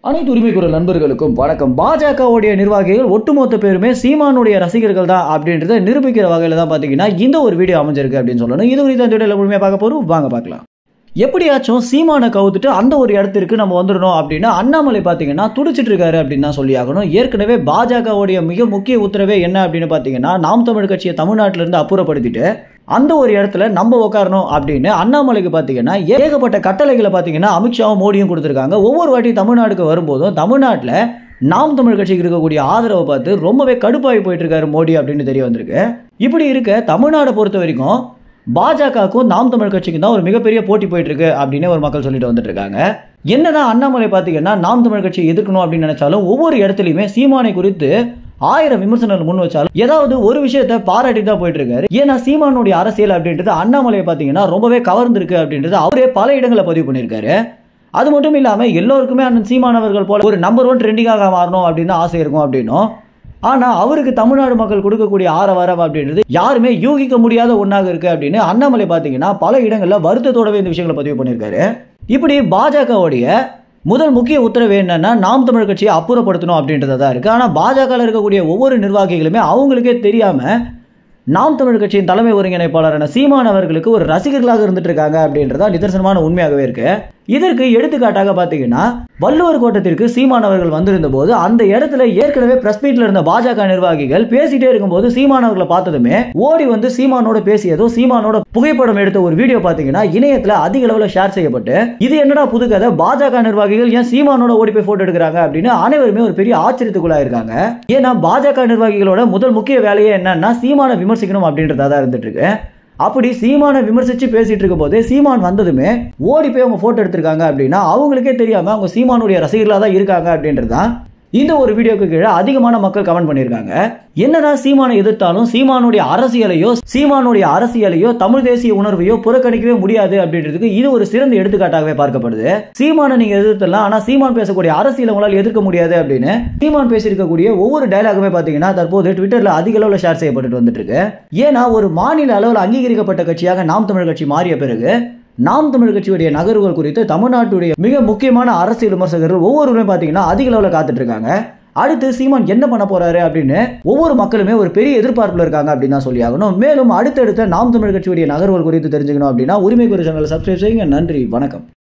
அனைத்து உரிமை குரல் நண்பர்களுக்கும் வணக்கம். பாஜகவுடைய நிர்வாகிகள் ஒட்டுமொத்த பேருமே சீமானுடைய ரசிகர்கள் தான் அப்படின்றத நிரூபிக்கிற வகையில் தான் பார்த்தீங்கன்னா இந்த ஒரு வீடியோ அமைஞ்சிருக்கு அப்படின்னு சொல்லணும். இது குறித்து அந்த முழுமையாக பார்க்க போகிறோம், வாங்க பார்க்கலாம். எப்படியாச்சும் சீமானை கவுத்துட்டு அந்த ஒரு இடத்திற்கு நம்ம வந்துடணும் அப்படின்னு அண்ணாமலை பார்த்தீங்கன்னா துடிச்சிட்டு இருக்காரு அப்படின்னு தான் சொல்லி ஆகணும். ஏற்கனவே பாஜகவுடைய மிக முக்கிய உத்தரவே என்ன அப்படின்னு பார்த்தீங்கன்னா, நாம் தமிழ் கட்சியை தமிழ்நாட்டிலிருந்து அப்புறப்படுத்திட்டு அந்த ஒரு இடத்துல நம்ம உட்காரணும் அப்படின்னு அண்ணாமலைக்கு பார்த்தீங்கன்னா ஏகப்பட்ட கட்டளைகளை பார்த்தீங்கன்னா அமித்ஷாவும் மோடியும் கொடுத்துருக்காங்க. ஒவ்வொரு வாட்டி தமிழ்நாடுக்கு வரும்போதும் தமிழ்நாட்டில் நாம் தமிழ் கட்சிக்கு இருக்கக்கூடிய ஆதரவை பார்த்து ரொம்பவே கடுப்பாகி போயிட்டு இருக்காரு மோடி அப்படின்னு தெரிய வந்திருக்கு. இப்படி இருக்க தமிழ்நாடை பொறுத்த வரைக்கும் பாஜகவுக்கும் நாம் தமிழ் கட்சிக்கு தான் ஒரு மிகப்பெரிய போட்டி போயிட்டு இருக்கு அப்படின்னு ஒரு மக்கள் சொல்லிட்டு வந்துட்டு இருக்காங்க. என்னதான் அண்ணாமலை பார்த்தீங்கன்னா நாம் தமிழ் கட்சியை எதிர்க்கணும் அப்படின்னு நினைச்சாலும் ஒவ்வொரு இடத்துலையுமே சீமானை குறித்து 1000 விமர்சனங்கள் முன் வச்சாலும் ஏதாவது ஒரு விஷயத்தை பாராட்டி தான் போயிட்டு இருக்காரு. ஏன்னா சீமானுடைய அரசியல் அப்படின்றது அண்ணாமலையை பார்த்தீங்கன்னா ரொம்பவே கவர்ந்திருக்கு அப்படின்றது அவரே பல இடங்களை பதிவு பண்ணியிருக்காரு. அது மட்டும் இல்லாமல் எல்லோருக்குமே அந்த சீமானவர்கள் போல ஒரு நம்பர் 1 ட்ரெண்டிங்காக மாறணும் அப்படின்னு ஆசை இருக்கும் அப்படின்னும், ஆனால் அவருக்கு தமிழ்நாடு மக்கள் கொடுக்கக்கூடிய ஆரவாரம் அப்படின்றது யாருமே யூகிக்க முடியாத ஒன்றாக இருக்கு அப்படின்னு அண்ணாமலை பார்த்தீங்கன்னா பல இடங்களில் வருத்தத்தோடவே இந்த விஷயங்களை பதிவு பண்ணியிருக்காரு. இப்படி பாஜகவுடைய முதல் முக்கிய உத்தரவு என்னன்னா நாம் தமிழ் கட்சியை அப்புறப்படுத்தணும் அப்படின்றதா இருக்கு. ஆனால் பாஜகவில் இருக்கக்கூடிய ஒவ்வொரு நிர்வாகிகளுமே அவங்களுக்கே தெரியாம நாம் தமிழ் கட்சியின் தலைமை ஒருங்கிணைப்பாளரான சீமான் அவர்களுக்கு ஒரு ரசிகர்களாக இருந்துட்டு இருக்காங்க அப்படின்றதா நிதர்சனமான உண்மையாகவே இருக்கு. இதற்கு எடுத்துக்காட்டாக பார்த்தீங்கன்னா வள்ளுவர் கோட்டத்திற்கு சீமான் அவர்கள் வந்திருந்த போது அந்த இடத்துல ஏற்கனவே பிரஸ் மீட்ல இருந்த பாஜக நிர்வாகிகள் பேசிட்டே இருக்கும்போது சீமான் அவர்களை பார்த்ததுமே ஓடி வந்து சீமானோட பேசியதோ சீமானோட புகைப்படம் எடுத்த ஒரு வீடியோ பார்த்தீங்கன்னா இணையத்தில் அதிக அளவில் ஷேர் செய்யப்பட்டு இது என்னடா புது கதை, பாஜக நிர்வாகிகள் ஏன் சீமானோட ஓடி போய் போட்டோ எடுக்கிறாங்க அப்படின்னு அனைவருமே ஒரு பெரிய ஆச்சரியத்துக்குள்ளா இருக்காங்க. ஏன்னா பாஜக நிர்வாகிகளோட முதல் முக்கிய வேலையே என்னன்னா சீமான விமர்சிக்கணும் அப்படின்றதா தான் இருந்துட்டு இருக்கு. அப்படி சீமானை விமர்சிச்சு பேசிட்டு இருக்கும் போது சீமான் வந்ததுமே ஓடி போய் அவங்க போட்டோ எடுத்திருக்காங்க அப்படின்னா அவங்களுக்கே தெரியாம அவங்க சீமானுடைய ரசிகர்களாக தான் இருக்காங்க அப்படின்றதுதான் இந்த ஒரு வீடியோக்கு கீழே அதிகமான மக்கள் கமெண்ட் பண்ணியிருக்காங்க. என்னதான் சீமானை எதிர்த்தாலும் சீமானுடைய அரசியலையோ தமிழ் தேசிய உணர்வையோ புறக்கணிக்கவே முடியாது அப்படின்றதுக்கு இது ஒரு சிறந்த எடுத்துக்காட்டாகவே பார்க்கப்படுது. சீமானை நீங்க எதிர்த்தலாம், ஆனா சீமான் பேசக்கூடிய அரசியலை உங்களால் எதிர்க்க முடியாது அப்படின்னு சீமான் பேசியிருக்கக்கூடிய ஒவ்வொரு டயலாகுமே பாத்தீங்கன்னா தற்போது ட்விட்டர்ல அதிக அளவில் ஷேர் செய்யப்பட்டு வந்துட்டு இருக்கு. ஏன்னா ஒரு மாநில அளவில் அங்கீகரிக்கப்பட்ட கட்சியாக நாம் தமிழ் கட்சி மாறிய பிறகு நாம் தமிழ் கட்சியுடைய நகர்வுகள் குறித்து தமிழ்நாட்டுடைய மிக முக்கியமான அரசியல் விமர்சகர்கள் ஒவ்வொருவருமே பார்த்தீங்கன்னா அதிக அளவில் காத்துட்டு இருக்காங்க. அடுத்து சீமான் என்ன பண்ண போறாரு அப்படின்னு ஒவ்வொரு மக்களுமே ஒரு பெரிய எதிர்பார்ப்புல இருக்காங்க அப்படின்னு தான் சொல்லி ஆகணும். மேலும் அடுத்தடுத்த நாம் தமிழ் கட்சியுடைய நகர்வுகள் குறித்து தெரிஞ்சுக்கணும் அப்படின்னா உரிமை குரல் சேனலை சப்ஸ்கிரைப் செய்யுங்க. நன்றி, வணக்கம்.